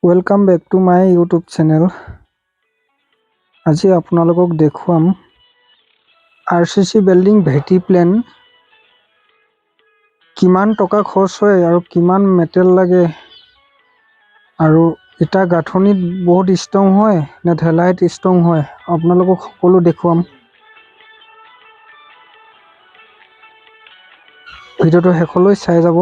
Welcome back to my YouTube channel. আজি আপোনালোকক দেখুৱাম RCC বিল্ডিং ভেটি প্লেন কিমান টকা খৰচ হয় আৰু কিমান মেটেল লাগে আৰু ইটা গাঁথনিত বহুত ষ্ট্ৰং হয় নে ঢেলাইত ষ্ট্ৰং হয়, আপোনালোকক সকলো দেখুৱাম। ভিডিঅ'টো শেষলৈ চাই যাব।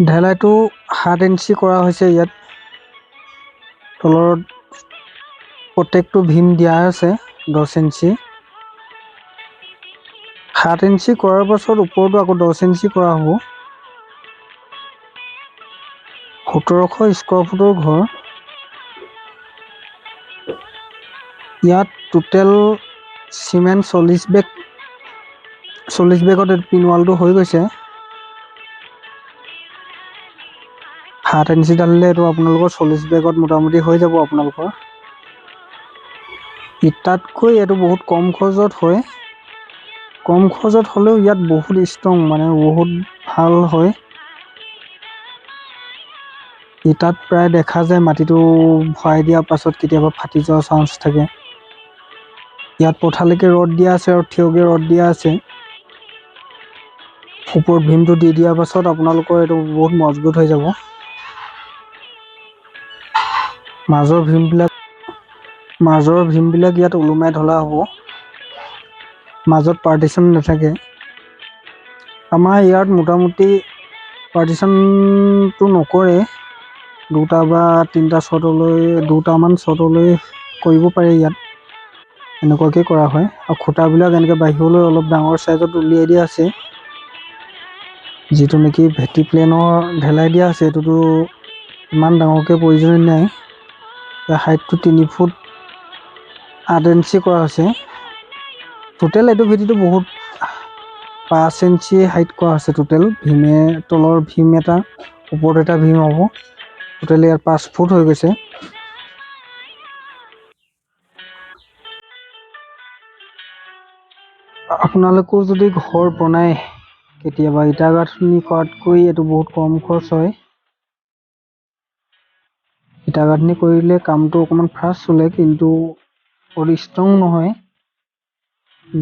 ঢেলাইটো 7 ইঞ্চি কৰা হৈছে। ইয়াত তলত প্ৰত্যেকটো ভীম দিয়া আছে 10 ইঞ্চি। 7 ইঞ্চি কৰাৰ পাছত ওপৰতো আকৌ 10 ইঞ্চি কৰা হ'ব। 1700 স্কোৱাৰ ফুটৰ ঘৰ। ইয়াত টোটেল চিমেণ্ট 40 বেগত পিনৱালটো হৈ গৈছে। 7 ইঞ্চি ঢালিলে এইটো আপোনালোকৰ 40 বেগত মোটামুটি হৈ যাব আপোনালোকৰ। ইটাতকৈ এইটো বহুত কম খৰচত হয়। কম খৰচত হ'লেও ইয়াত বহুত ষ্ট্ৰং, মানে বহুত ভাল হয়। ইটাত প্ৰায় দেখা যায় মাটিটো ভৰাই দিয়াৰ পাছত কেতিয়াবা ফাটি যোৱাৰ চান্স থাকে। ইয়াত পথালৈকে ৰড দিয়া আছে আৰু থিয়কে ৰড দিয়া আছে। ওপৰত ভীমটো দি দিয়াৰ পাছত আপোনালোকৰ এইটো বহুত মজবুত হৈ যাব। মাজৰ ভীমবিলাক ইয়াত ওলোমাই ঢলা হ'ব। মাজত পাৰ্টিশ্যন নাথাকে। আমাৰ ইয়াত মোটামুটি পাৰ্টিশ্যনটো নকৰে। 2টা বা 3টা দুটামান শ্বটলৈ কৰিব পাৰে। ইয়াত এনেকুৱাকৈ কৰা হয়। আৰু খুঁটাবিলাক এনেকৈ বাহিৰলৈ অলপ ডাঙৰ চাইজত উলিয়াই দিয়া আছে। যিটো নেকি ভেটি প্লেনৰ ঢেলাই দিয়া আছে, এইটোতো ইমান ডাঙৰকৈ প্ৰয়োজন নাই। হাইটটো 3 ফুট 8 ইঞ্চি কৰা হৈছে। টোটেল এইটো ভেটিটো বহুত 5 ইঞ্চি হাইট কৰা আছে। টোটেল ভীমে তলৰ ভীম এটা, ওপৰত এটা ভীম হ'ব। টোটেল ইয়াত 5 ফুট হৈ গৈছে। আপোনালোকেও যদি ঘৰ বনায় কেতিয়াবা, ইটা গাঁথনি কৰাতকৈ এইটো বহুত কম খৰচ হয়। ইটা গাঁথনি কৰিলে কামটো অকণমান ফাষ্ট চলে, কিন্তু বহুত ষ্ট্ৰং নহয়।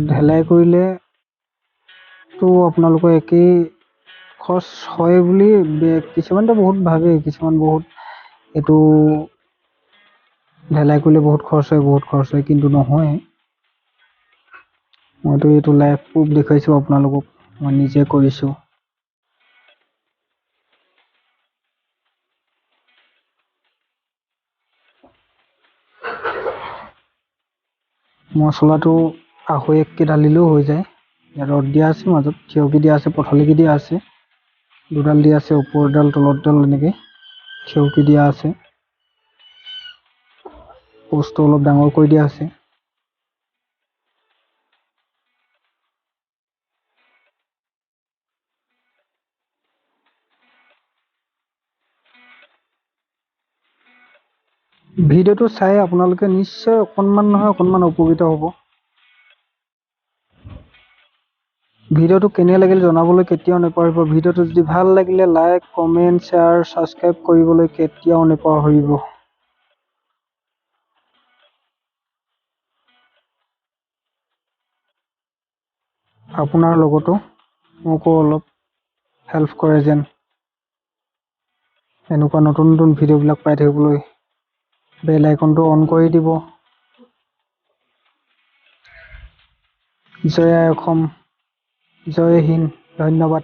ঢেলাই কৰিলেতো আপোনালোকৰ একেই খৰচ হয় বুলি কিছুমানতো বহুত ভাবে, কিছুমান বহুত এইটো ঢেলাই কৰিলে বহুত খৰচ হয়, কিন্তু নহয়। মইতো এইটো লাইভ প্ৰুফ দেখুৱাইছোঁ আপোনালোকক, মই নিজে কৰিছোঁ। মচলাটো 1.5কে ঢালিলেও হৈ যায়। ইয়াত ৰদ দিয়া আছে, মাজত থিয়কি দিয়া আছে, পথালিকে দিয়া আছে। 2ডাল দিয়া আছে, ওপৰডাল তলতডাল এনেকৈ থিয়কি দিয়া আছে। পোষ্টটো অলপ ডাঙৰ কৰি দিয়া আছে। ভিডিঅ'টো চাই আপোনালোকে নিশ্চয় অকণমান নহয় অকণমান উপকৃত হ'ব। ভিডিঅ'টো কেনে লাগিল জনাবলৈ কেতিয়াও নাপাহৰিব। ভিডিঅ'টো যদি ভাল লাগিলে লাইক, কমেণ্ট, শ্বেয়াৰ, ছাবস্ক্ৰাইব কৰিবলৈ কেতিয়াও নাপাহৰিব। আপোনাৰ লগতো মোকো অলপ হেল্প কৰে যেন। এনেকুৱা নতুন নতুন ভিডিঅ'বিলাক পাই থাকিবলৈ বেল আইকনটো অন কৰি দিব। জয় আই অসম, জয় হিন্দ, ধন্যবাদ।